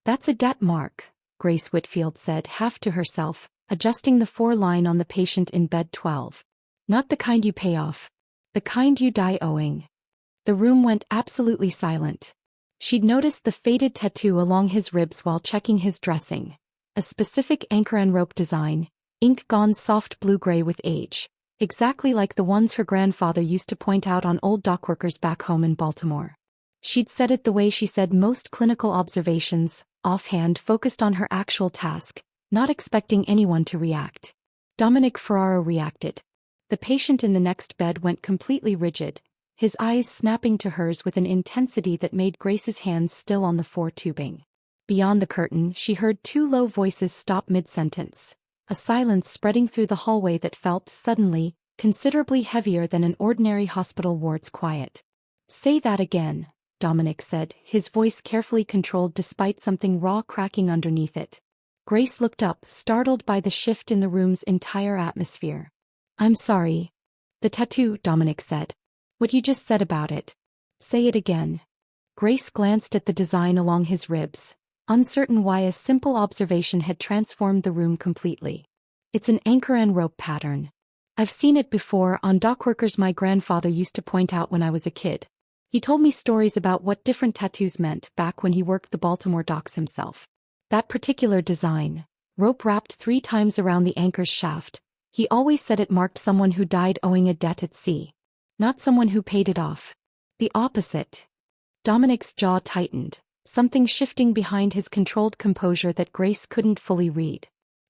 That's a debt mark, Grace Whitfield said, half to herself, adjusting the 4-line on the patient in bed 12. Not the kind you pay off. The kind you die owing. The room went absolutely silent. She'd noticed the faded tattoo along his ribs while checking his dressing. A specific anchor and rope design, ink gone soft blue-gray with age, exactly like the ones her grandfather used to point out on old dockworkers back home in Baltimore. She'd said it the way she said most clinical observations, offhand, focused on her actual task, not expecting anyone to react. Dominic Ferraro reacted. The patient in the next bed went completely rigid, his eyes snapping to hers with an intensity that made Grace's hands still on the 4 tubing. Beyond the curtain, she heard 2 low voices stop mid-sentence, a silence spreading through the hallway that felt, suddenly, considerably heavier than an ordinary hospital ward's quiet. "Say that again," Dominic said, his voice carefully controlled despite something raw cracking underneath it. Grace looked up, startled by the shift in the room's entire atmosphere. "I'm sorry." "The tattoo," Dominic said. "What you just said about it. Say it again." Grace glanced at the design along his ribs, uncertain why a simple observation had transformed the room completely. "It's an anchor and rope pattern. I've seen it before on dockworkers my grandfather used to point out when I was a kid. He told me stories about what different tattoos meant back when he worked the Baltimore docks himself. That particular design, rope wrapped 3 times around the anchor's shaft, he always said it marked someone who died owing a debt at sea. Not someone who paid it off. The opposite." Dominic's jaw tightened, something shifting behind his controlled composure that Grace couldn't fully read.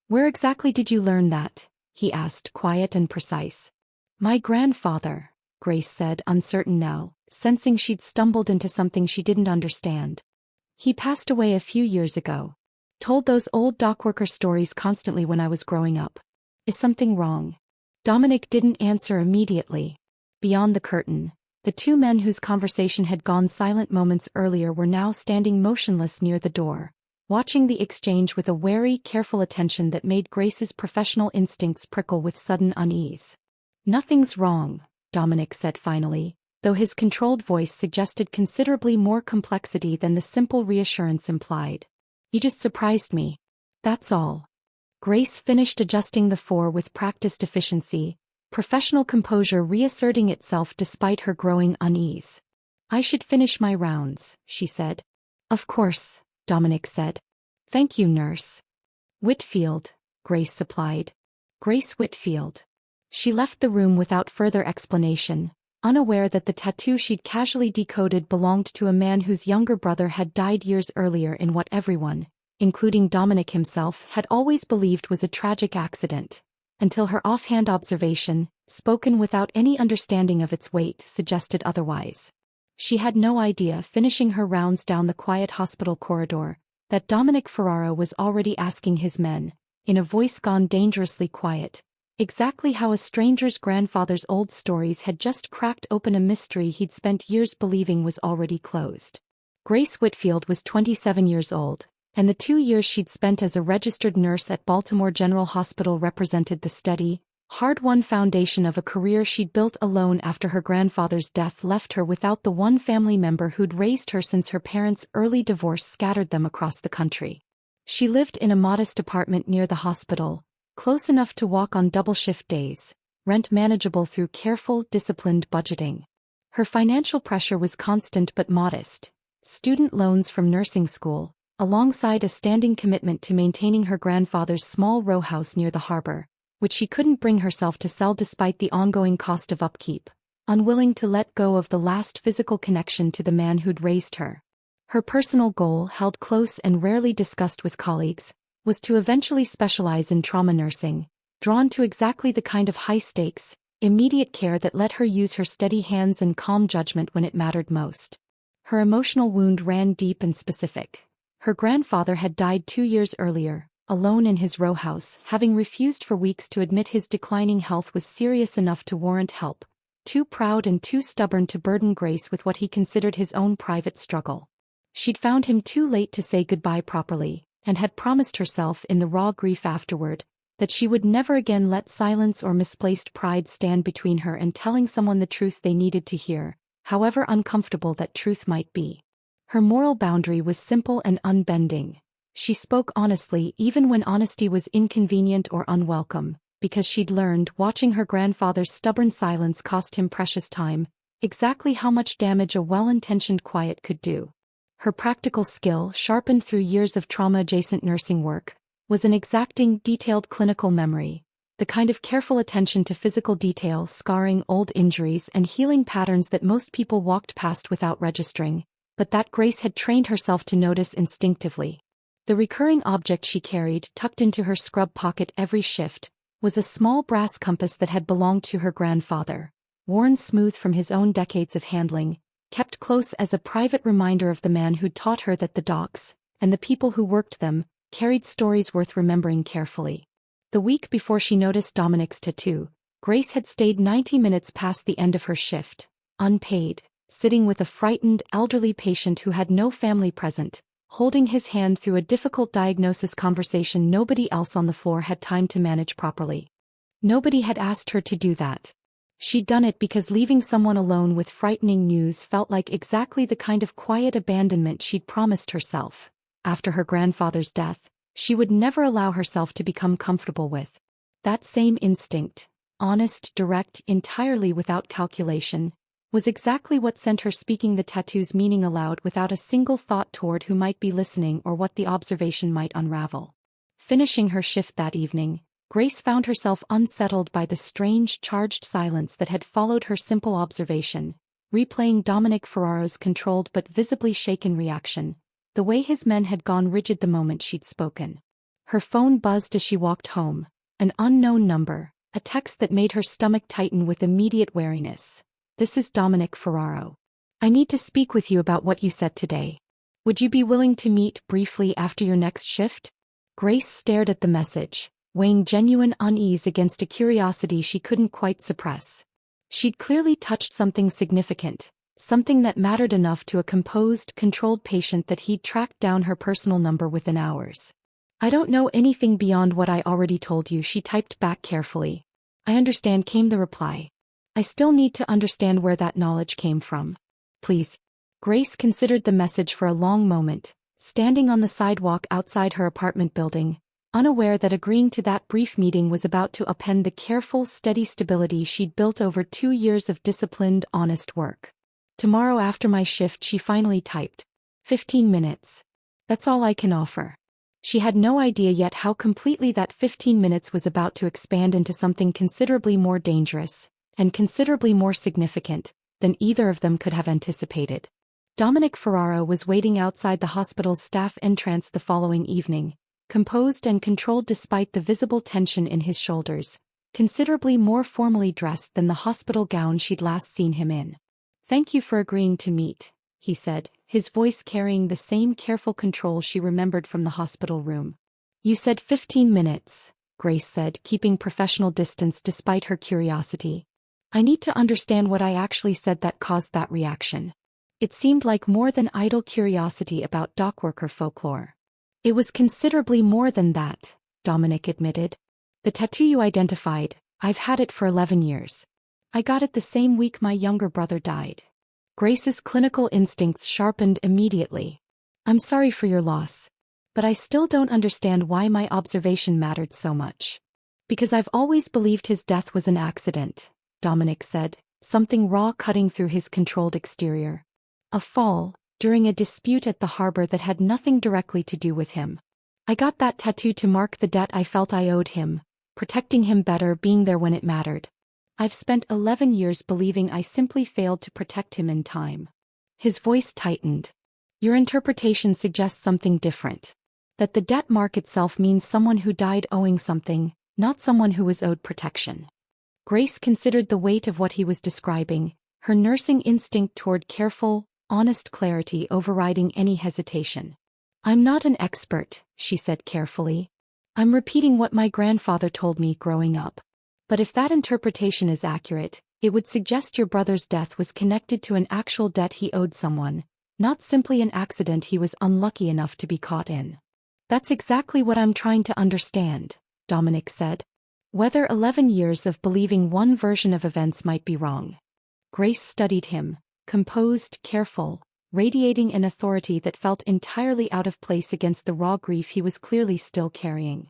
"Where exactly did you learn that?" he asked, quiet and precise. "My grandfather," Grace said, uncertain now, sensing she'd stumbled into something she didn't understand. "He passed away a few years ago. Told those old dockworker stories constantly when I was growing up. Is something wrong?" Dominic didn't answer immediately. Beyond the curtain, the 2 men whose conversation had gone silent moments earlier were now standing motionless near the door, watching the exchange with a wary, careful attention that made Grace's professional instincts prickle with sudden unease. "Nothing's wrong," Dominic said finally, though his controlled voice suggested considerably more complexity than the simple reassurance implied. "You just surprised me. That's all." Grace finished adjusting the 4 with practiced efficiency, professional composure reasserting itself despite her growing unease. "I should finish my rounds," she said. "Of course," Dominic said. "Thank you, nurse." "Whitfield," Grace supplied. "Grace Whitfield." She left the room without further explanation, unaware that the tattoo she'd casually decoded belonged to a man whose younger brother had died years earlier in what everyone, including Dominic himself, had always believed was a tragic accident, until her offhand observation, spoken without any understanding of its weight, suggested otherwise. She had no idea, finishing her rounds down the quiet hospital corridor, that Dominic Ferraro was already asking his men, in a voice gone dangerously quiet, exactly how a stranger's grandfather's old stories had just cracked open a mystery he'd spent years believing was already closed. Grace Whitfield was 27 years old, and the 2 years she'd spent as a registered nurse at Baltimore General Hospital represented the steady, hard-won foundation of a career she'd built alone after her grandfather's death left her without the one family member who'd raised her since her parents' early divorce scattered them across the country. She lived in a modest apartment near the hospital, close enough to walk on double-shift days, rent manageable through careful, disciplined budgeting. Her financial pressure was constant but modest: student loans from nursing school, alongside a standing commitment to maintaining her grandfather's small row house near the harbor, which she couldn't bring herself to sell despite the ongoing cost of upkeep, unwilling to let go of the last physical connection to the man who'd raised her. Her personal goal, held close and rarely discussed with colleagues, was to eventually specialize in trauma nursing, drawn to exactly the kind of high-stakes, immediate care that let her use her steady hands and calm judgment when it mattered most. Her emotional wound ran deep and specific. Her grandfather had died 2 years earlier, alone in his row house, having refused for weeks to admit his declining health was serious enough to warrant help, too proud and too stubborn to burden Grace with what he considered his own private struggle. She'd found him too late to say goodbye properly, and had promised herself in the raw grief afterward that she would never again let silence or misplaced pride stand between her and telling someone the truth they needed to hear, however uncomfortable that truth might be. Her moral boundary was simple and unbending: She spoke honestly even when honesty was inconvenient or unwelcome, because she'd learned watching her grandfather's stubborn silence cost him precious time, exactly how much damage a well-intentioned quiet could do. Her practical skill, sharpened through years of trauma-adjacent nursing work, was an exacting, detailed clinical memory, the kind of careful attention to physical detail, scarring, old injuries, and healing patterns that most people walked past without registering, but that Grace had trained herself to notice instinctively. The recurring object she carried, tucked into her scrub pocket every shift, was a small brass compass that had belonged to her grandfather, worn smooth from his own decades of handling, kept close as a private reminder of the man who'd taught her that the docks, and the people who worked them, carried stories worth remembering carefully. The week before she noticed Dominic's tattoo, Grace had stayed 90 minutes past the end of her shift, unpaid, sitting with a frightened, elderly patient who had no family present, holding his hand through a difficult diagnosis conversation nobody else on the floor had time to manage properly. Nobody had asked her to do that. She'd done it because leaving someone alone with frightening news felt like exactly the kind of quiet abandonment she'd promised herself. After her grandfather's death, she would never allow herself to become comfortable with. That same instinct, honest, direct, entirely without calculation, was exactly what sent her speaking the tattoo's meaning aloud without a single thought toward who might be listening or what the observation might unravel. Finishing her shift that evening, Grace found herself unsettled by the strange, charged silence that had followed her simple observation, replaying Dominic Ferraro's controlled but visibly shaken reaction, the way his men had gone rigid the moment she'd spoken. Her phone buzzed as she walked home, an unknown number, a text that made her stomach tighten with immediate wariness. "This is Dominic Ferraro. I need to speak with you about what you said today. Would you be willing to meet briefly after your next shift?" Grace stared at the message, weighing genuine unease against a curiosity she couldn't quite suppress. She'd clearly touched something significant, something that mattered enough to a composed, controlled patient that he'd tracked down her personal number within hours. "I don't know anything beyond what I already told you," she typed back carefully. "I understand," came the reply. "I still need to understand where that knowledge came from. Please." Grace considered the message for a long moment, standing on the sidewalk outside her apartment building, unaware that agreeing to that brief meeting was about to upend the careful, steady stability she'd built over 2 years of disciplined, honest work. "Tomorrow after my shift," she finally typed. 15 minutes. That's all I can offer." She had no idea yet how completely that 15 minutes was about to expand into something considerably more dangerous, and considerably more significant, than either of them could have anticipated. Dominic Ferraro was waiting outside the hospital's staff entrance the following evening, composed and controlled despite the visible tension in his shoulders, considerably more formally dressed than the hospital gown she'd last seen him in. "Thank you for agreeing to meet," he said, his voice carrying the same careful control she remembered from the hospital room. "You said 15 minutes, Grace said, keeping professional distance despite her curiosity. "I need to understand what I actually said that caused that reaction." It seemed like more than idle curiosity about dockworker folklore. "It was considerably more than that," Dominic admitted. "The tattoo you identified, I've had it for 11 years. I got it the same week my younger brother died." Grace's clinical instincts sharpened immediately. "I'm sorry for your loss. But I still don't understand why my observation mattered so much." "Because I've always believed his death was an accident," Dominic said, something raw cutting through his controlled exterior. "A fall, during a dispute at the harbor that had nothing directly to do with him. I got that tattoo to mark the debt I felt I owed him, protecting him better, being there when it mattered. I've spent 11 years believing I simply failed to protect him in time." His voice tightened. "Your interpretation suggests something different. That the debt mark itself means someone who died owing something, not someone who was owed protection." Grace considered the weight of what he was describing, her nursing instinct toward careful, honest clarity overriding any hesitation. "I'm not an expert," she said carefully. "I'm repeating what my grandfather told me growing up. But if that interpretation is accurate, it would suggest your brother's death was connected to an actual debt he owed someone, not simply an accident he was unlucky enough to be caught in." "That's exactly what I'm trying to understand," Dominic said. "Whether 11 years of believing one version of events might be wrong." Grace studied him, composed, careful, radiating an authority that felt entirely out of place against the raw grief he was clearly still carrying.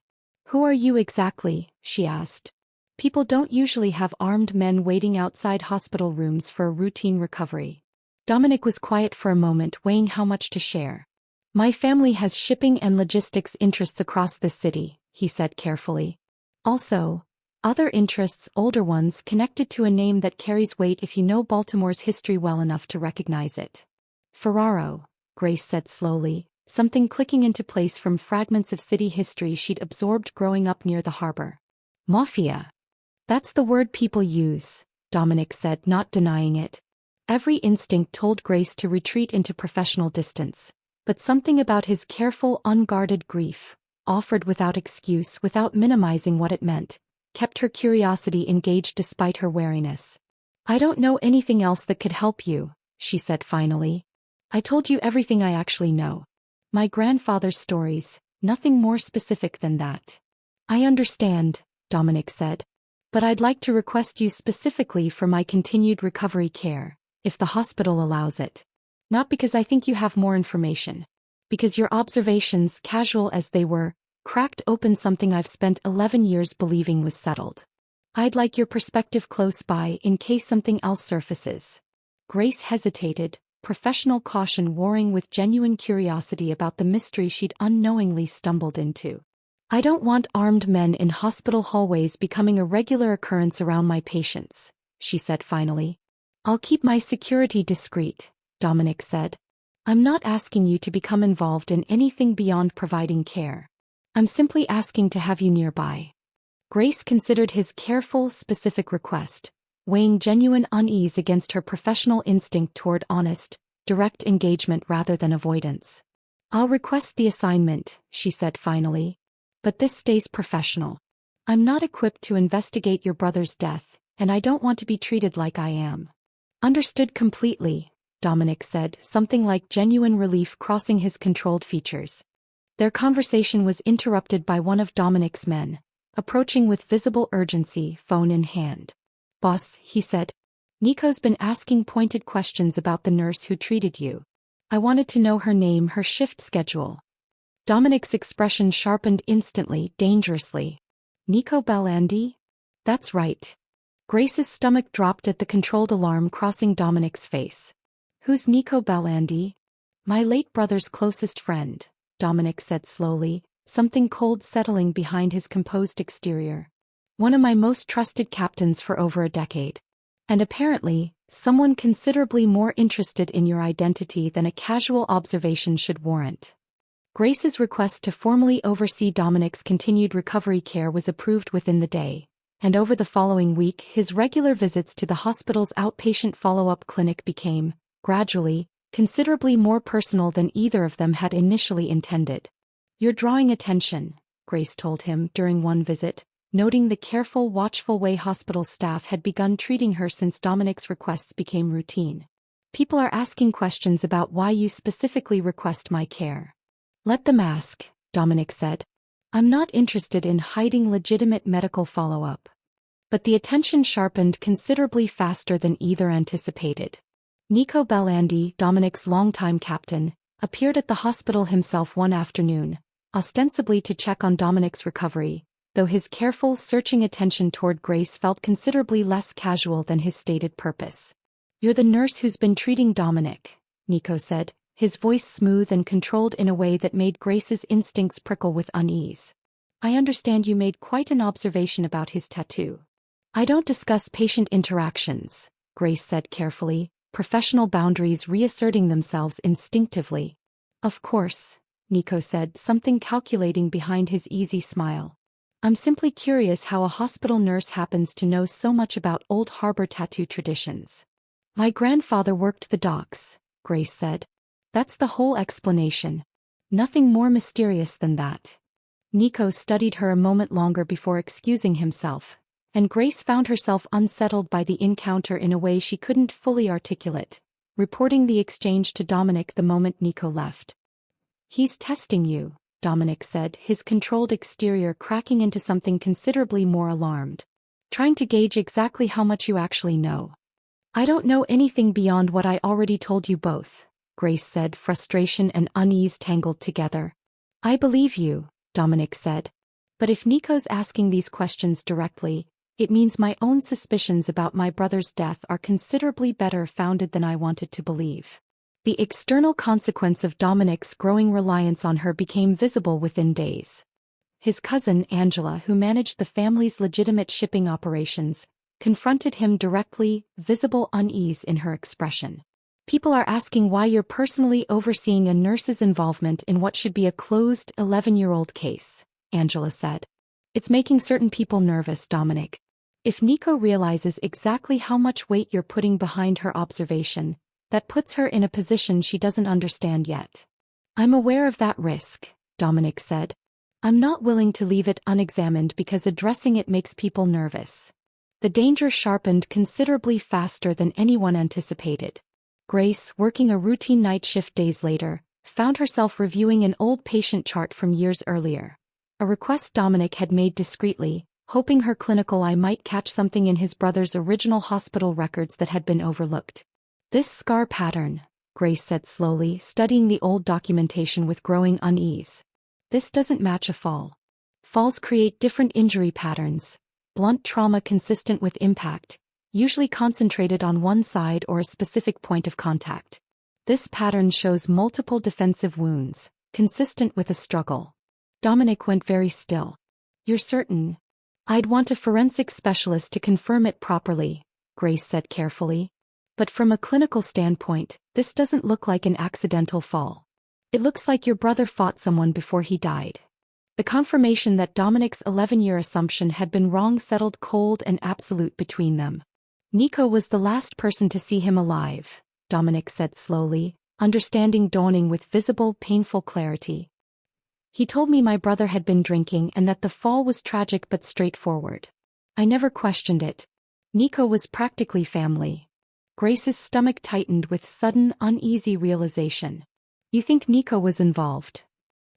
"Who are you exactly?" she asked. "People don't usually have armed men waiting outside hospital rooms for a routine recovery." Dominic was quiet for a moment, weighing how much to share. "My family has shipping and logistics interests across the city," he said carefully. "Also, other interests, older ones connected to a name that carries weight if you know Baltimore's history well enough to recognize it." "Ferraro," Grace said slowly, something clicking into place from fragments of city history she'd absorbed growing up near the harbor. "Mafia. That's the word people use," Dominic said, not denying it. Every instinct told Grace to retreat into professional distance, but something about his careful, unguarded grief, offered without excuse, without minimizing what it meant, kept her curiosity engaged despite her wariness. "I don't know anything else that could help you," she said finally. "I told you everything I actually know. My grandfather's stories, nothing more specific than that." "I understand," Dominic said. "But I'd like to request you specifically for my continued recovery care, if the hospital allows it. Not because I think you have more information. Because your observations, casual as they were, cracked open something I've spent 11 years believing was settled. I'd like your perspective close by in case something else surfaces." Grace hesitated, professional caution warring with genuine curiosity about the mystery she'd unknowingly stumbled into. "I don't want armed men in hospital hallways becoming a regular occurrence around my patients," she said finally. "I'll keep my security discreet," Dominic said. "I'm not asking you to become involved in anything beyond providing care. I'm simply asking to have you nearby." Grace considered his careful, specific request, weighing genuine unease against her professional instinct toward honest, direct engagement rather than avoidance. "I'll request the assignment," she said finally. "But this stays professional. I'm not equipped to investigate your brother's death, and I don't want to be treated like I am." "Understood completely," Dominic said, something like genuine relief crossing his controlled features. Their conversation was interrupted by one of Dominic's men, approaching with visible urgency, phone in hand. "Boss," he said. "Nico's been asking pointed questions about the nurse who treated you. I wanted to know her name, her shift schedule." Dominic's expression sharpened instantly, dangerously. "Nico Belandi?" "That's right." Grace's stomach dropped at the controlled alarm crossing Dominic's face. "Who's Nico Belandi?" "My late brother's closest friend," Dominic said slowly, something cold settling behind his composed exterior. "One of my most trusted captains for over a decade. And apparently, someone considerably more interested in your identity than a casual observation should warrant." Grace's request to formally oversee Dominic's continued recovery care was approved within the day, and over the following week his regular visits to the hospital's outpatient follow-up clinic became, gradually, considerably more personal than either of them had initially intended. "You're drawing attention," Grace told him during one visit, noting the careful, watchful way hospital staff had begun treating her since Dominic's requests became routine. "People are asking questions about why you specifically request my care." "Let them ask," Dominic said. "I'm not interested in hiding legitimate medical follow-up." But the attention sharpened considerably faster than either anticipated. Nico Belandi, Dominic's longtime captain, appeared at the hospital himself one afternoon, ostensibly to check on Dominic's recovery, though his careful, searching attention toward Grace felt considerably less casual than his stated purpose. "You're the nurse who's been treating Dominic," Nico said, his voice smooth and controlled in a way that made Grace's instincts prickle with unease. "I understand you made quite an observation about his tattoo." "I don't discuss patient interactions," Grace said carefully, professional boundaries reasserting themselves instinctively. "Of course," Nico said, something calculating behind his easy smile. "I'm simply curious how a hospital nurse happens to know so much about Old Harbor tattoo traditions." "My grandfather worked the docks," Grace said. "That's the whole explanation. Nothing more mysterious than that." Nico studied her a moment longer before excusing himself, and Grace found herself unsettled by the encounter in a way she couldn't fully articulate, reporting the exchange to Dominic the moment Nico left. "He's testing you," Dominic said, his controlled exterior cracking into something considerably more alarmed. "Trying to gauge exactly how much you actually know." "I don't know anything beyond what I already told you both," Grace said, frustration and unease tangled together. I believe you, Dominic said. But if Nico's asking these questions directly, it means my own suspicions about my brother's death are considerably better founded than I wanted to believe. The external consequence of Dominic's growing reliance on her became visible within days. His cousin, Angela, who managed the family's legitimate shipping operations, confronted him directly, visible unease in her expression. People are asking why you're personally overseeing a nurse's involvement in what should be a closed 11-year-old case, Angela said. It's making certain people nervous, Dominic. If Nico realizes exactly how much weight you're putting behind her observation, that puts her in a position she doesn't understand yet. I'm aware of that risk, Dominic said. I'm not willing to leave it unexamined because addressing it makes people nervous. The danger sharpened considerably faster than anyone anticipated. Grace, working a routine night shift days later, found herself reviewing an old patient chart from years earlier. A request Dominic had made discreetly, hoping her clinical eye might catch something in his brother's original hospital records that had been overlooked. This scar pattern, Grace said slowly, studying the old documentation with growing unease. This doesn't match a fall. Falls create different injury patterns, blunt trauma consistent with impact, usually concentrated on one side or a specific point of contact. This pattern shows multiple defensive wounds, consistent with a struggle. Dominic went very still. You're certain? I'd want a forensic specialist to confirm it properly, Grace said carefully. But from a clinical standpoint, this doesn't look like an accidental fall. It looks like your brother fought someone before he died. The confirmation that Dominic's 11-year assumption had been wrong settled cold and absolute between them. Nico was the last person to see him alive, Dominic said slowly, understanding dawning with visible, painful clarity. He told me my brother had been drinking and that the fall was tragic but straightforward. I never questioned it. Nico was practically family. Grace's stomach tightened with sudden, uneasy realization. You think Nico was involved?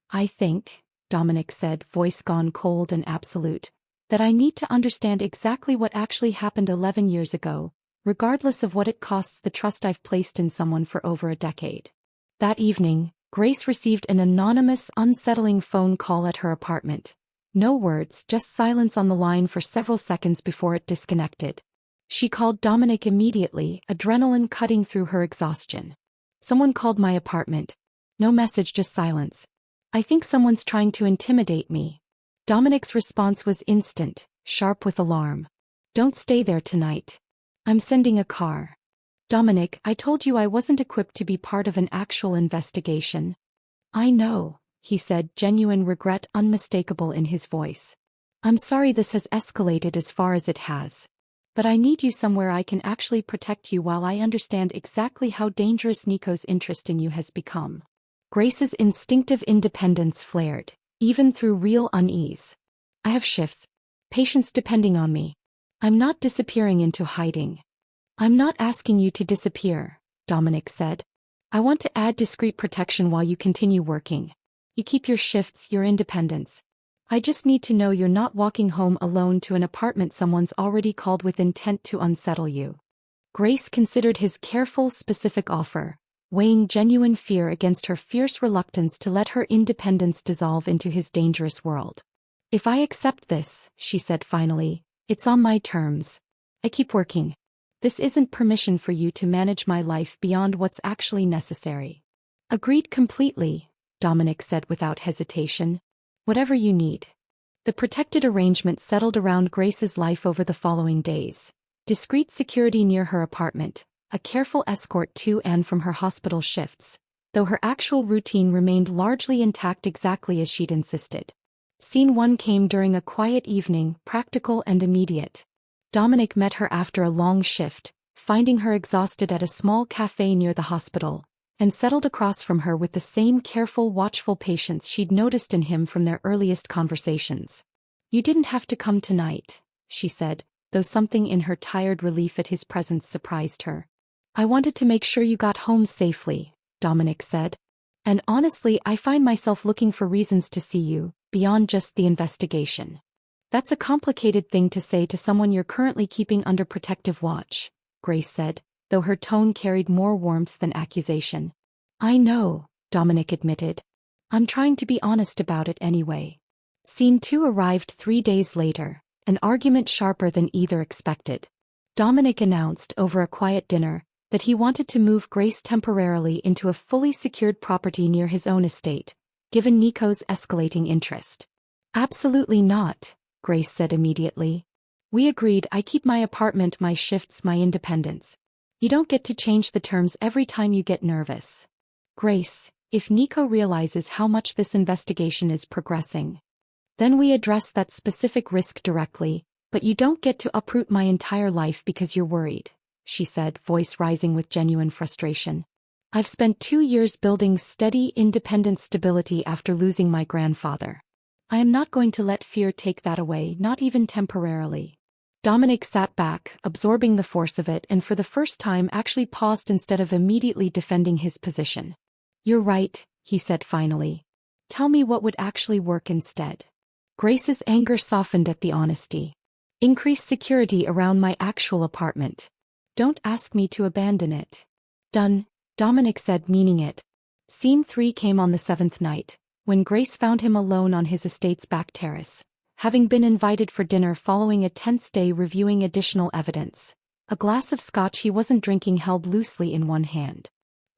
I think, Dominic said, voice gone cold and absolute, that I need to understand exactly what actually happened 11 years ago, regardless of what it costs the trust I've placed in someone for over a decade. That evening, Grace received an anonymous, unsettling phone call at her apartment. No words, just silence on the line for several seconds before it disconnected. She called Dominic immediately, adrenaline cutting through her exhaustion. Someone called my apartment. No message, just silence. I think someone's trying to intimidate me. Dominic's response was instant, sharp with alarm. Don't stay there tonight. I'm sending a car. Dominic, I told you I wasn't equipped to be part of an actual investigation. I know, he said, genuine regret unmistakable in his voice. I'm sorry this has escalated as far as it has. But I need you somewhere I can actually protect you while I understand exactly how dangerous Nico's interest in you has become. Grace's instinctive independence flared, even through real unease. I have shifts. Patients depending on me. I'm not disappearing into hiding. I'm not asking you to disappear, Dominic said. I want to add discreet protection while you continue working. You keep your shifts, your independence. I just need to know you're not walking home alone to an apartment someone's already called with intent to unsettle you. Grace considered his careful, specific offer, weighing genuine fear against her fierce reluctance to let her independence dissolve into his dangerous world. If I accept this, she said finally, it's on my terms. I keep working. This isn't permission for you to manage my life beyond what's actually necessary. Agreed completely, Dominic said without hesitation. Whatever you need. The protected arrangement settled around Grace's life over the following days. Discreet security near her apartment, a careful escort to and from her hospital shifts, though her actual routine remained largely intact exactly as she'd insisted. Scene 1 came during a quiet evening, practical and immediate. Dominic met her after a long shift, finding her exhausted at a small cafe near the hospital, and settled across from her with the same careful, watchful patience she'd noticed in him from their earliest conversations. You didn't have to come tonight, she said, though something in her tired relief at his presence surprised her. I wanted to make sure you got home safely, Dominic said. And honestly, I find myself looking for reasons to see you, beyond just the investigation. That's a complicated thing to say to someone you're currently keeping under protective watch, Grace said, though her tone carried more warmth than accusation. I know, Dominic admitted. I'm trying to be honest about it anyway. Scene 2 arrived 3 days later, an argument sharper than either expected. Dominic announced over a quiet dinner that he wanted to move Grace temporarily into a fully secured property near his own estate, given Nico's escalating interest. Absolutely not, Grace said immediately. We agreed I keep my apartment, my shifts, my independence. You don't get to change the terms every time you get nervous. Grace, if Nico realizes how much this investigation is progressing, then we address that specific risk directly, but you don't get to uproot my entire life because you're worried, she said, voice rising with genuine frustration. I've spent 2 years building steady, independent stability after losing my grandfather. I am not going to let fear take that away, not even temporarily. Dominic sat back, absorbing the force of it, and for the first time actually paused instead of immediately defending his position. You're right, he said finally. Tell me what would actually work instead. Grace's anger softened at the honesty. Increase security around my actual apartment. Don't ask me to abandon it. Done, Dominic said, meaning it. Scene 3 came on the 7th night, when Grace found him alone on his estate's back terrace, having been invited for dinner following a tense day reviewing additional evidence. A glass of scotch he wasn't drinking held loosely in one hand.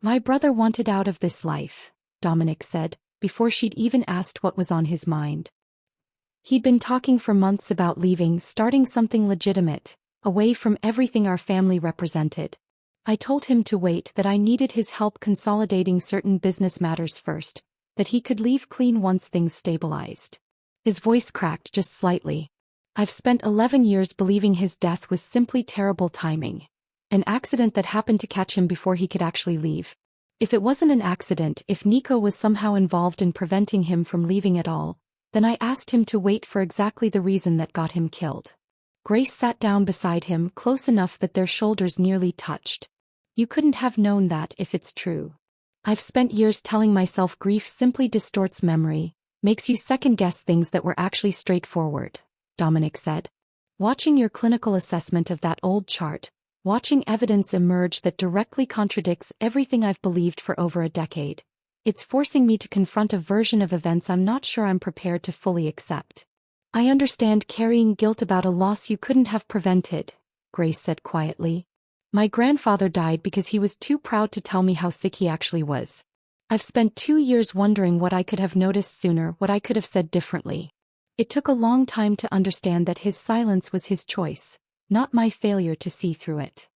My brother wanted out of this life, Dominic said, before she'd even asked what was on his mind. He'd been talking for months about leaving, starting something legitimate, away from everything our family represented. I told him to wait, that I needed his help consolidating certain business matters first, that he could leave clean once things stabilized. His voice cracked just slightly. I've spent 11 years believing his death was simply terrible timing. An accident that happened to catch him before he could actually leave. If it wasn't an accident, if Nico was somehow involved in preventing him from leaving at all, then I asked him to wait for exactly the reason that got him killed. Grace sat down beside him, close enough that their shoulders nearly touched. You couldn't have known that if it's true. I've spent years telling myself grief simply distorts memory, makes you second-guess things that were actually straightforward, Dominic said. Watching your clinical assessment of that old chart, watching evidence emerge that directly contradicts everything I've believed for over a decade, it's forcing me to confront a version of events I'm not sure I'm prepared to fully accept. I understand carrying guilt about a loss you couldn't have prevented, Grace said quietly. My grandfather died because he was too proud to tell me how sick he actually was. I've spent 2 years wondering what I could have noticed sooner, what I could have said differently. It took a long time to understand that his silence was his choice, not my failure to see through it.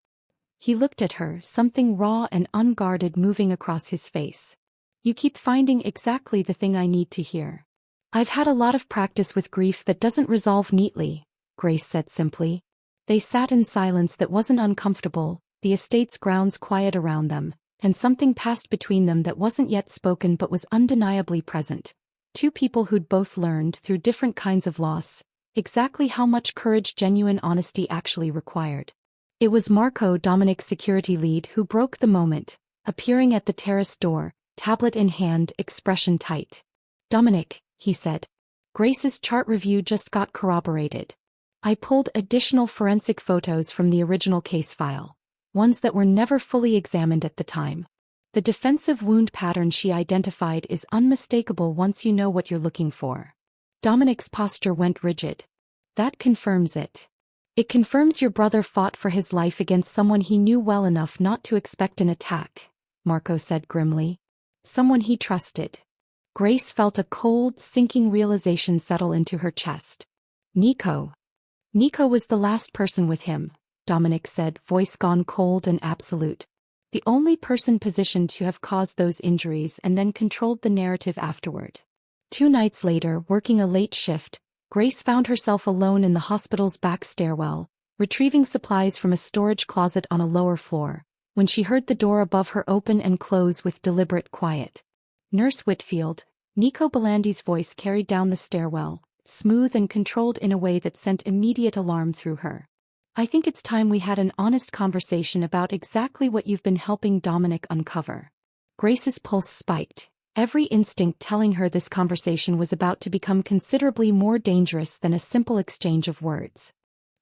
He looked at her, something raw and unguarded moving across his face. You keep finding exactly the thing I need to hear. I've had a lot of practice with grief that doesn't resolve neatly, Grace said simply. They sat in silence that wasn't uncomfortable, the estate's grounds quiet around them, and something passed between them that wasn't yet spoken but was undeniably present. Two people who'd both learned, through different kinds of loss, exactly how much courage genuine honesty actually required. It was Marco, Dominic's security lead, who broke the moment, appearing at the terrace door, tablet in hand, expression tight. Dominic, he said. Grace's chart review just got corroborated. I pulled additional forensic photos from the original case file, ones that were never fully examined at the time. The defensive wound pattern she identified is unmistakable once you know what you're looking for. Dominic's posture went rigid. That confirms it. It confirms your brother fought for his life against someone he knew well enough not to expect an attack, Marco said grimly. Someone he trusted. Grace felt a cold, sinking realization settle into her chest. Nico. Nico was the last person with him, Dominic said, voice gone cold and absolute. The only person positioned to have caused those injuries and then controlled the narrative afterward. 2 nights later, working a late shift, Grace found herself alone in the hospital's back stairwell, retrieving supplies from a storage closet on a lower floor, when she heard the door above her open and close with deliberate quiet. Nurse Whitfield, Nico Belandi's voice carried down the stairwell, smooth and controlled in a way that sent immediate alarm through her. I think it's time we had an honest conversation about exactly what you've been helping Dominic uncover. Grace's pulse spiked, every instinct telling her this conversation was about to become considerably more dangerous than a simple exchange of words.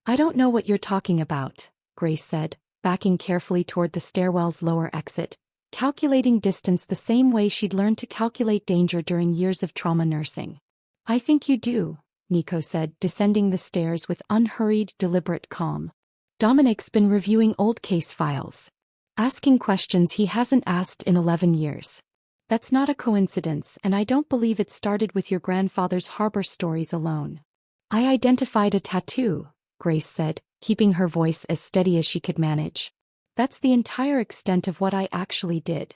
I don't know what you're talking about, Grace said, backing carefully toward the stairwell's lower exit, calculating distance the same way she'd learned to calculate danger during years of trauma nursing. "I think you do," Nico said, descending the stairs with unhurried, deliberate calm. "Dominic's been reviewing old case files. Asking questions he hasn't asked in 11 years. That's not a coincidence, and I don't believe it started with your grandfather's harbor stories alone." "I identified a tattoo," Grace said, keeping her voice as steady as she could manage. "That's the entire extent of what I actually did.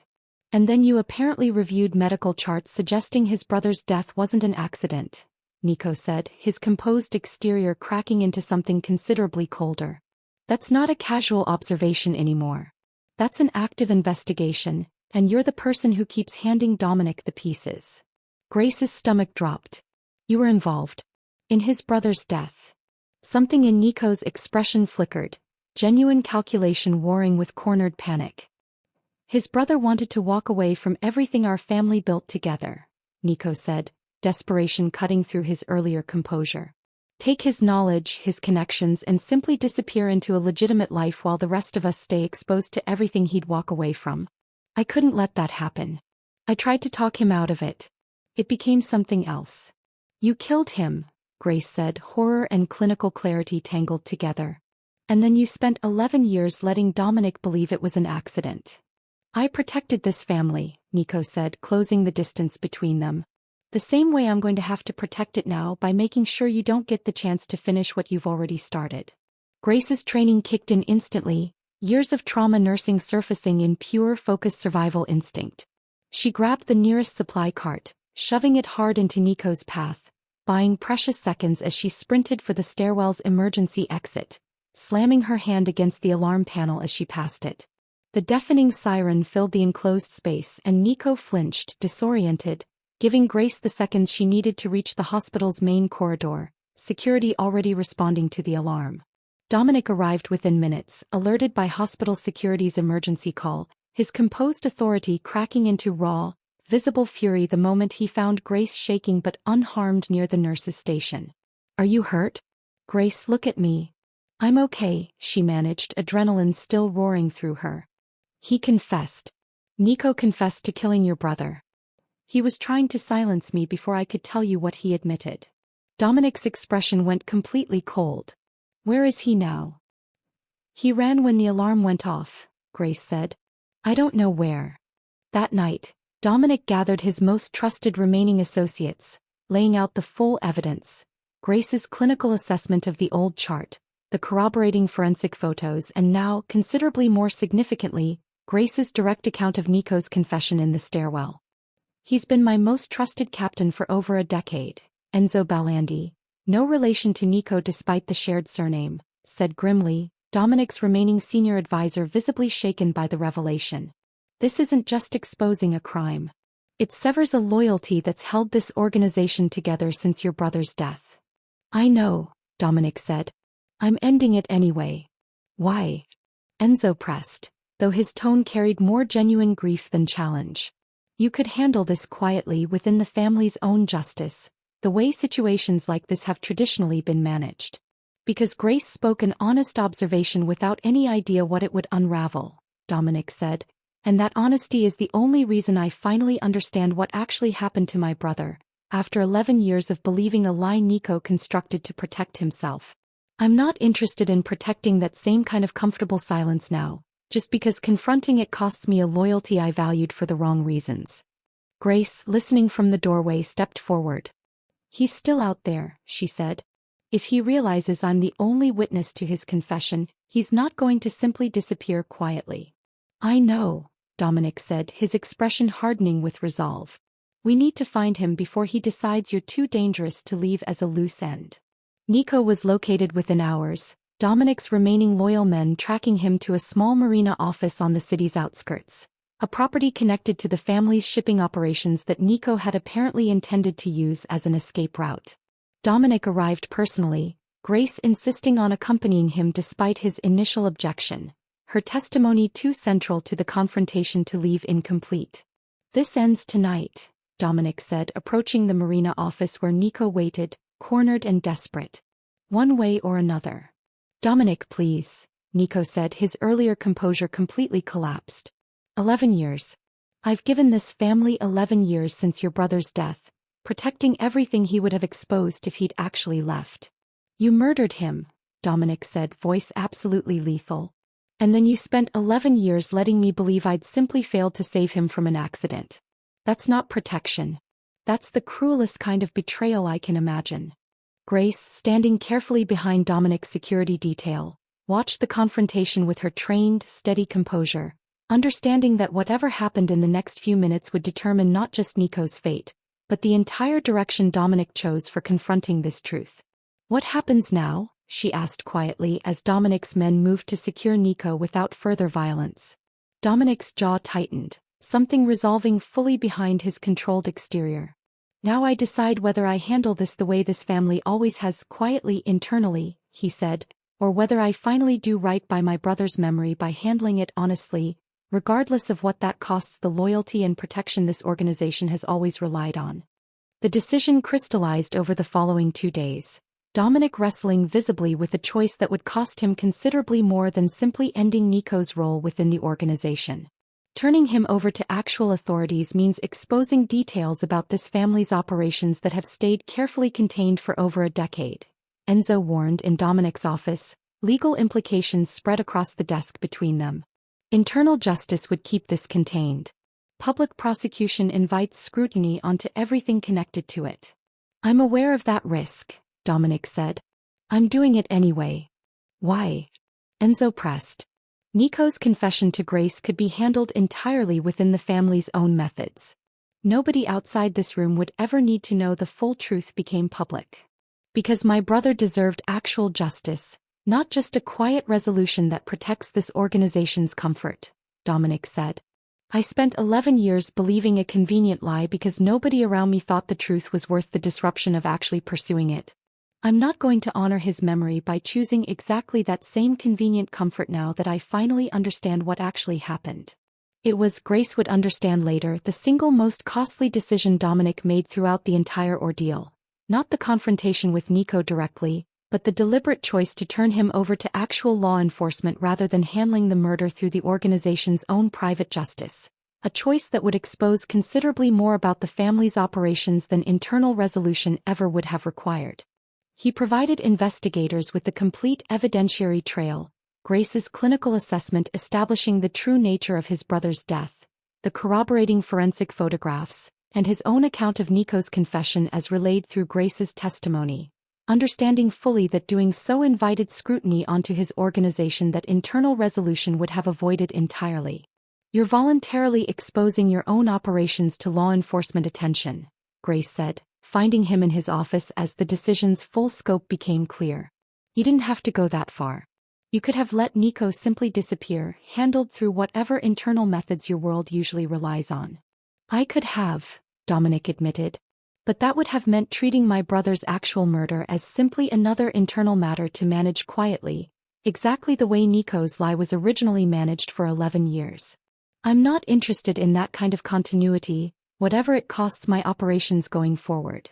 And then you apparently reviewed medical charts suggesting his brother's death wasn't an accident," Nico said, his composed exterior cracking into something considerably colder. "That's not a casual observation anymore. That's an active investigation, and you're the person who keeps handing Dominic the pieces." Grace's stomach dropped. "You were involved in his brother's death." Something in Nico's expression flickered, genuine calculation warring with cornered panic. "His brother wanted to walk away from everything our family built together," Nico said, desperation cutting through his earlier composure. "Take his knowledge, his connections, and simply disappear into a legitimate life while the rest of us stay exposed to everything he'd walk away from. I couldn't let that happen. I tried to talk him out of it. It became something else." "You killed him," Grace said, horror and clinical clarity tangled together. "And then you spent 11 years letting Dominic believe it was an accident." "I protected this family," Nico said, closing the distance between them. "The same way I'm going to have to protect it now by making sure you don't get the chance to finish what you've already started." Grace's training kicked in instantly, years of trauma nursing surfacing in pure focused survival instinct. She grabbed the nearest supply cart, shoving it hard into Nico's path, buying precious seconds as she sprinted for the stairwell's emergency exit, slamming her hand against the alarm panel as she passed it. The deafening siren filled the enclosed space and Nico flinched, disoriented, giving Grace the seconds she needed to reach the hospital's main corridor, security already responding to the alarm. Dominic arrived within minutes, alerted by hospital security's emergency call, his composed authority cracking into raw, visible fury the moment he found Grace shaking but unharmed near the nurse's station. "Are you hurt?" "Grace, look at me." "I'm okay," she managed, adrenaline still roaring through her. "He confessed. Nico confessed to killing your brother. He was trying to silence me before I could tell you what he admitted." Dominic's expression went completely cold. "Where is he now?" "He ran when the alarm went off," Grace said. "I don't know where." That night, Dominic gathered his most trusted remaining associates, laying out the full evidence: Grace's clinical assessment of the old chart, the corroborating forensic photos, and now, considerably more significantly, Grace's direct account of Nico's confession in the stairwell. "He's been my most trusted captain for over a decade," Enzo Balandi, no relation to Nico despite the shared surname, said grimly, Dominic's remaining senior advisor visibly shaken by the revelation. "This isn't just exposing a crime. It severs a loyalty that's held this organization together since your brother's death." "I know," Dominic said. "I'm ending it anyway." "Why?" Enzo pressed, though his tone carried more genuine grief than challenge. "You could handle this quietly within the family's own justice, the way situations like this have traditionally been managed. Because Grace spoke an honest observation without any idea what it would unravel," Dominic said, "and that honesty is the only reason I finally understand what actually happened to my brother, after 11 years of believing a lie Nico constructed to protect himself. I'm not interested in protecting that same kind of comfortable silence now, just because confronting it costs me a loyalty I valued for the wrong reasons." Grace, listening from the doorway, stepped forward. "He's still out there," she said. "If he realizes I'm the only witness to his confession, he's not going to simply disappear quietly." "I know," Dominic said, his expression hardening with resolve. "We need to find him before he decides you're too dangerous to leave as a loose end." Nico was located within hours, Dominic's remaining loyal men tracking him to a small marina office on the city's outskirts, a property connected to the family's shipping operations that Nico had apparently intended to use as an escape route. Dominic arrived personally, Grace insisting on accompanying him despite his initial objection, her testimony too central to the confrontation to leave incomplete. "This ends tonight," Dominic said, approaching the marina office where Nico waited, cornered and desperate. "One way or another." "Dominic, please," Nico said, his earlier composure completely collapsed. 11 years. I've given this family 11 years since your brother's death, protecting everything he would have exposed if he'd actually left. You murdered him, Dominic said, voice absolutely lethal. And then you spent 11 years letting me believe I'd simply failed to save him from an accident. That's not protection. That's the cruelest kind of betrayal I can imagine. Grace, standing carefully behind Dominic's security detail, watched the confrontation with her trained, steady composure, understanding that whatever happened in the next few minutes would determine not just Nico's fate, but the entire direction Dominic chose for confronting this truth. What happens now? She asked quietly as Dominic's men moved to secure Nico without further violence. Dominic's jaw tightened, something resolving fully behind his controlled exterior. Now I decide whether I handle this the way this family always has, quietly internally, he said, or whether I finally do right by my brother's memory by handling it honestly, regardless of what that costs the loyalty and protection this organization has always relied on. The decision crystallized over the following 2 days. Dominic wrestling visibly with a choice that would cost him considerably more than simply ending Nico's role within the organization. Turning him over to actual authorities means exposing details about this family's operations that have stayed carefully contained for over a decade. Enzo warned in Dominic's office, legal implications spread across the desk between them. Internal justice would keep this contained. Public prosecution invites scrutiny onto everything connected to it. I'm aware of that risk, Dominic said. I'm doing it anyway. Why? Enzo pressed. Nico's confession to Grace could be handled entirely within the family's own methods. Nobody outside this room would ever need to know the full truth became public. Because my brother deserved actual justice, not just a quiet resolution that protects this organization's comfort, Dominic said. I spent 11 years believing a convenient lie because nobody around me thought the truth was worth the disruption of actually pursuing it. I'm not going to honor his memory by choosing exactly that same convenient comfort now that I finally understand what actually happened. It was, Grace would understand later, the single most costly decision Dominic made throughout the entire ordeal. Not the confrontation with Nico directly, but the deliberate choice to turn him over to actual law enforcement rather than handling the murder through the organization's own private justice. A choice that would expose considerably more about the family's operations than internal resolution ever would have required. He provided investigators with the complete evidentiary trail, Grace's clinical assessment establishing the true nature of his brother's death, the corroborating forensic photographs, and his own account of Nico's confession as relayed through Grace's testimony, understanding fully that doing so invited scrutiny onto his organization that internal resolution would have avoided entirely. You're voluntarily exposing your own operations to law enforcement attention, Grace said, finding him in his office as the decision's full scope became clear. You didn't have to go that far. You could have let Nico simply disappear, handled through whatever internal methods your world usually relies on. I could have, Dominic admitted. But that would have meant treating my brother's actual murder as simply another internal matter to manage quietly, exactly the way Nico's lie was originally managed for 11 years. I'm not interested in that kind of continuity, whatever it costs my operations going forward.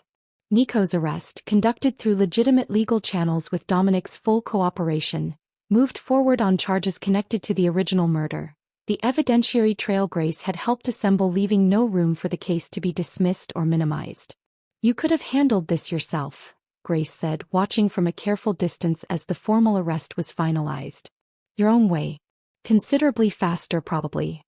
Nico's arrest, conducted through legitimate legal channels with Dominic's full cooperation, moved forward on charges connected to the original murder. The evidentiary trail Grace had helped assemble, leaving no room for the case to be dismissed or minimized. You could have handled this yourself, Grace said, watching from a careful distance as the formal arrest was finalized. Your own way. Considerably faster, probably.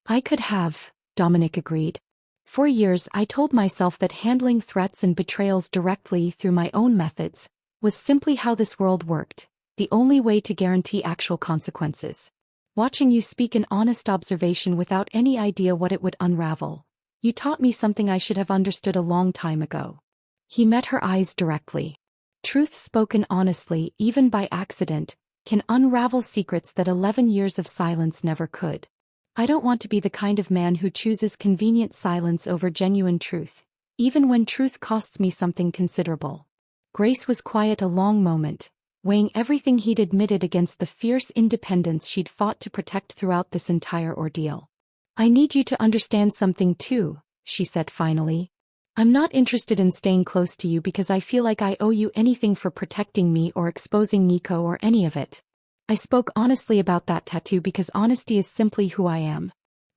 I could have, Dominic agreed. For years I told myself that handling threats and betrayals directly through my own methods was simply how this world worked, the only way to guarantee actual consequences. Watching you speak an honest observation without any idea what it would unravel, you taught me something I should have understood a long time ago. He met her eyes directly. Truth spoken honestly, even by accident, can unravel secrets that 11 years of silence never could. I don't want to be the kind of man who chooses convenient silence over genuine truth, even when truth costs me something considerable. Grace was quiet a long moment, weighing everything he'd admitted against the fierce independence she'd fought to protect throughout this entire ordeal. I need you to understand something too, she said finally. I'm not interested in staying close to you because I feel like I owe you anything for protecting me or exposing Nico or any of it. I spoke honestly about that tattoo because honesty is simply who I am.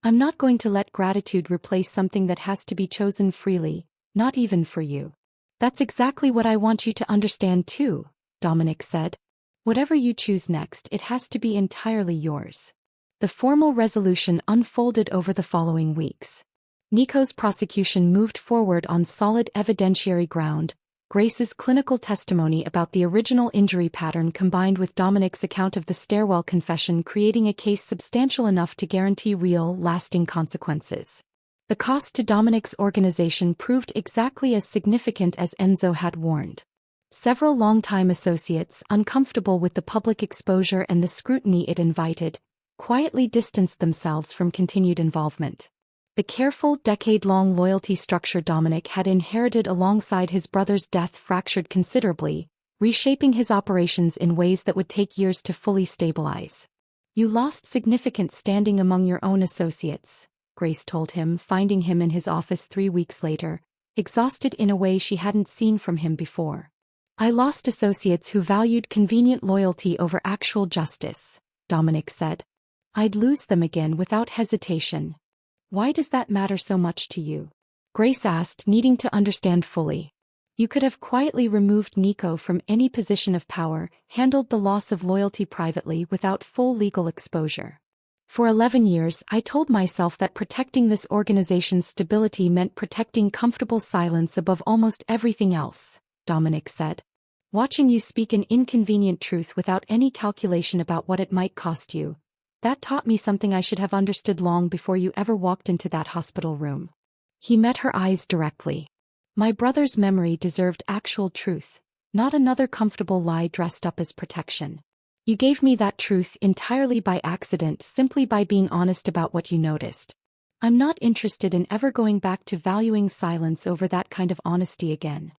I'm not going to let gratitude replace something that has to be chosen freely, not even for you. That's exactly what I want you to understand too, Dominic said. Whatever you choose next, it has to be entirely yours. The formal resolution unfolded over the following weeks. Nico's prosecution moved forward on solid evidentiary ground. Grace's clinical testimony about the original injury pattern combined with Dominic's account of the stairwell confession, creating a case substantial enough to guarantee real, lasting consequences. The cost to Dominic's organization proved exactly as significant as Enzo had warned. Several longtime associates, uncomfortable with the public exposure and the scrutiny it invited, quietly distanced themselves from continued involvement. The careful, decade-long loyalty structure Dominic had inherited alongside his brother's death fractured considerably, reshaping his operations in ways that would take years to fully stabilize. You lost significant standing among your own associates, Grace told him, finding him in his office 3 weeks later, exhausted in a way she hadn't seen from him before. I lost associates who valued convenient loyalty over actual justice, Dominic said. I'd lose them again without hesitation. Why does that matter so much to you? Grace asked, needing to understand fully. You could have quietly removed Nico from any position of power, handled the loss of loyalty privately without full legal exposure. For 11 years, I told myself that protecting this organization's stability meant protecting comfortable silence above almost everything else, Dominic said. Watching you speak an inconvenient truth without any calculation about what it might cost you, that taught me something I should have understood long before you ever walked into that hospital room. He met her eyes directly. My brother's memory deserved actual truth, not another comfortable lie dressed up as protection. You gave me that truth entirely by accident, simply by being honest about what you noticed. I'm not interested in ever going back to valuing silence over that kind of honesty again.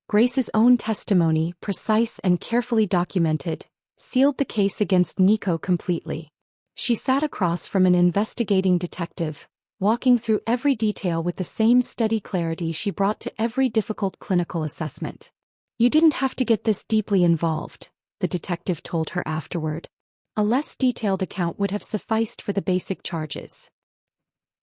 Grace's own testimony, precise and carefully documented, sealed the case against Nico completely. She sat across from an investigating detective, walking through every detail with the same steady clarity she brought to every difficult clinical assessment. You didn't have to get this deeply involved, the detective told her afterward. A less detailed account would have sufficed for the basic charges.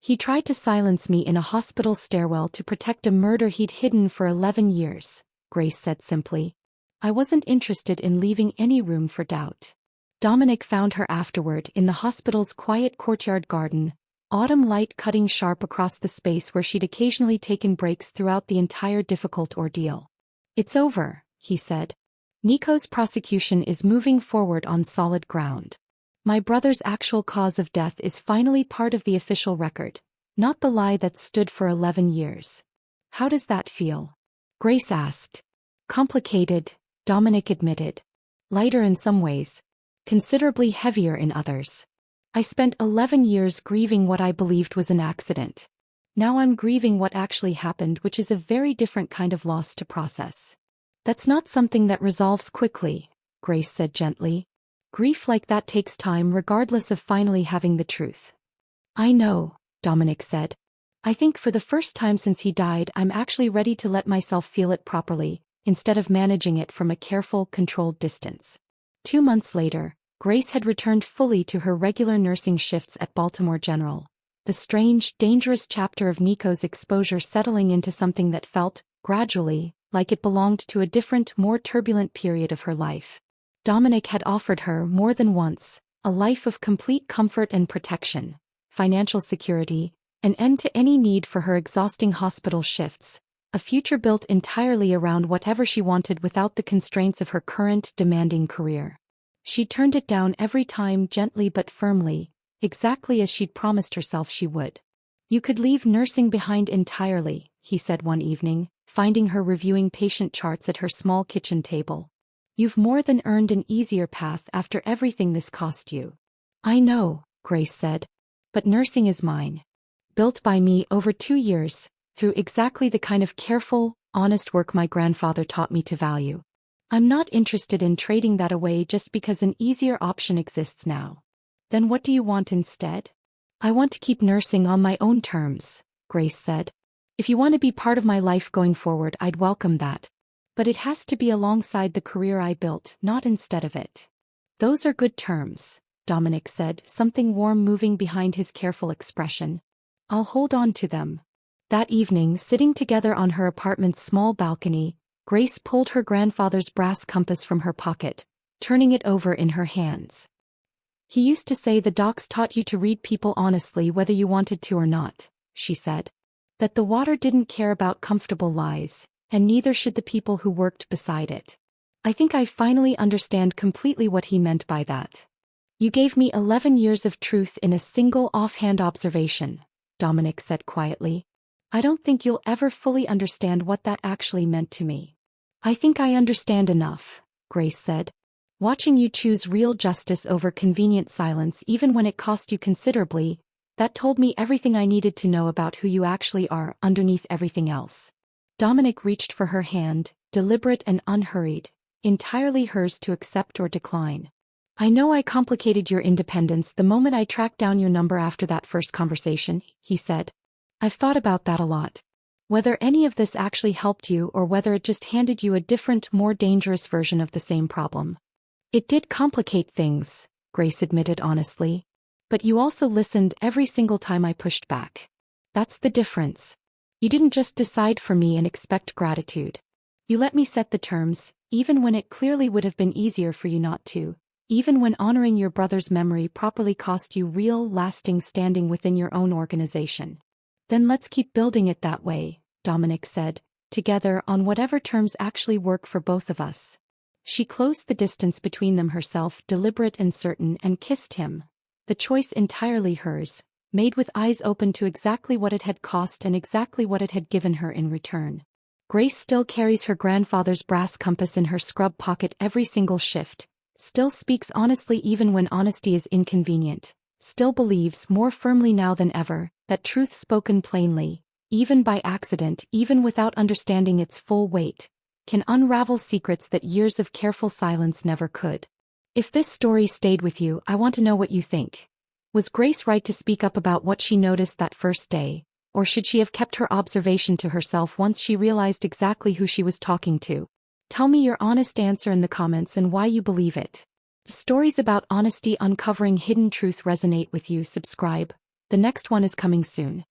He tried to silence me in a hospital stairwell to protect a murder he'd hidden for 11 years, Grace said simply. I wasn't interested in leaving any room for doubt. Dominic found her afterward in the hospital's quiet courtyard garden, autumn light cutting sharp across the space where she'd occasionally taken breaks throughout the entire difficult ordeal. It's over, he said. Nico's prosecution is moving forward on solid ground. My brother's actual cause of death is finally part of the official record, not the lie that stood for 11 years. How does that feel? Grace asked. Complicated, Dominic admitted. Lighter in some ways, considerably heavier in others. I spent 11 years grieving what I believed was an accident. Now I'm grieving what actually happened, which is a very different kind of loss to process. That's not something that resolves quickly, Grace said gently. Grief like that takes time regardless of finally having the truth. I know, Dominic said. I think for the first time since he died, I'm actually ready to let myself feel it properly, instead of managing it from a careful, controlled distance. 2 months later, Grace had returned fully to her regular nursing shifts at Baltimore General, the strange, dangerous chapter of Nico's exposure settling into something that felt, gradually, like it belonged to a different, more turbulent period of her life. Dominic had offered her, more than once, a life of complete comfort and protection, financial security, an end to any need for her exhausting hospital shifts, a future built entirely around whatever she wanted without the constraints of her current, demanding career. She turned it down every time, gently but firmly, exactly as she'd promised herself she would. You could leave nursing behind entirely, he said one evening, finding her reviewing patient charts at her small kitchen table. You've more than earned an easier path after everything this cost you. I know, Grace said. But nursing is mine. Built by me over 2 years, through exactly the kind of careful, honest work my grandfather taught me to value. I'm not interested in trading that away just because an easier option exists now. Then what do you want instead? I want to keep nursing on my own terms, Grace said. If you want to be part of my life going forward, I'd welcome that. But it has to be alongside the career I built, not instead of it. Those are good terms, Dominic said, something warm moving behind his careful expression. I'll hold on to them. That evening, sitting together on her apartment's small balcony, Grace pulled her grandfather's brass compass from her pocket, turning it over in her hands. He used to say the docs taught you to read people honestly whether you wanted to or not, she said. That the water didn't care about comfortable lies, and neither should the people who worked beside it. I think I finally understand completely what he meant by that. You gave me 11 years of truth in a single offhand observation, Dominic said quietly. I don't think you'll ever fully understand what that actually meant to me. I think I understand enough, Grace said. Watching you choose real justice over convenient silence even when it cost you considerably, that told me everything I needed to know about who you actually are underneath everything else. Dominic reached for her hand, deliberate and unhurried, entirely hers to accept or decline. I know I complicated your independence the moment I tracked down your number after that first conversation, he said. I've thought about that a lot. Whether any of this actually helped you or whether it just handed you a different, more dangerous version of the same problem. It did complicate things, Grace admitted honestly. But you also listened every single time I pushed back. That's the difference. You didn't just decide for me and expect gratitude. You let me set the terms, even when it clearly would have been easier for you not to, even when honoring your brother's memory properly cost you real, lasting standing within your own organization. Then let's keep building it that way, Dominic said, together on whatever terms actually work for both of us. She closed the distance between them herself, deliberate and certain, and kissed him. The choice entirely hers, made with eyes open to exactly what it had cost and exactly what it had given her in return. Grace still carries her grandfather's brass compass in her scrub pocket every single shift, still speaks honestly even when honesty is inconvenient, still believes more firmly now than ever that truth spoken plainly, even by accident, even without understanding its full weight, can unravel secrets that years of careful silence never could. If this story stayed with you, I want to know what you think. Was Grace right to speak up about what she noticed that first day, or should she have kept her observation to herself once she realized exactly who she was talking to? Tell me your honest answer in the comments and why you believe it. If stories about honesty uncovering hidden truth resonate with you, subscribe. The next one is coming soon.